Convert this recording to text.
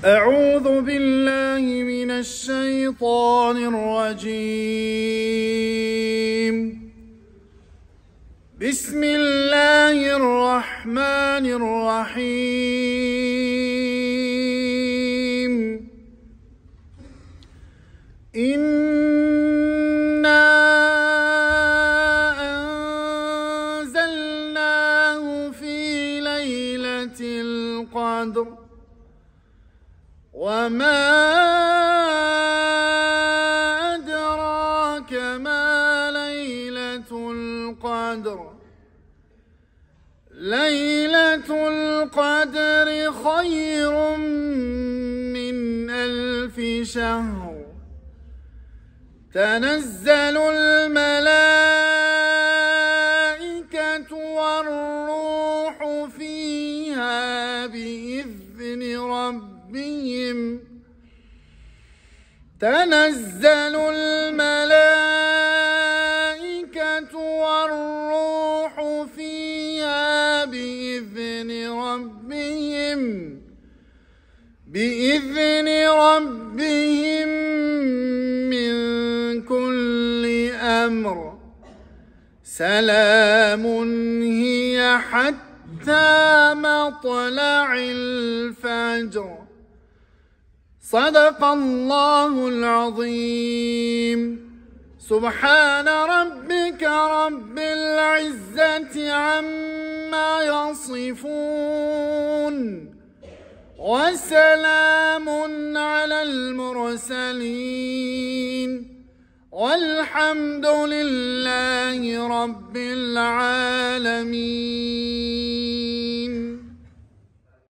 أعوذ بالله من الشيطان الرجيم. بسم الله الرحمن الرحيم. إنا أنزلناه في ليلة القدر وما أدراك ما ليلة القدر. ليلة القدر خير من 1000 شهر. تنزل الملائكة والروح فيها بإذن ربهم. تنزل الملائكة والروح فيها بإذن ربهم من كل أمر. سلام هي حتى مطلع الفجر. صدق الله العظيم. سبحان ربك رب العزة عما يصفون وسلام على المرسلين والحمد لله رب العالمين.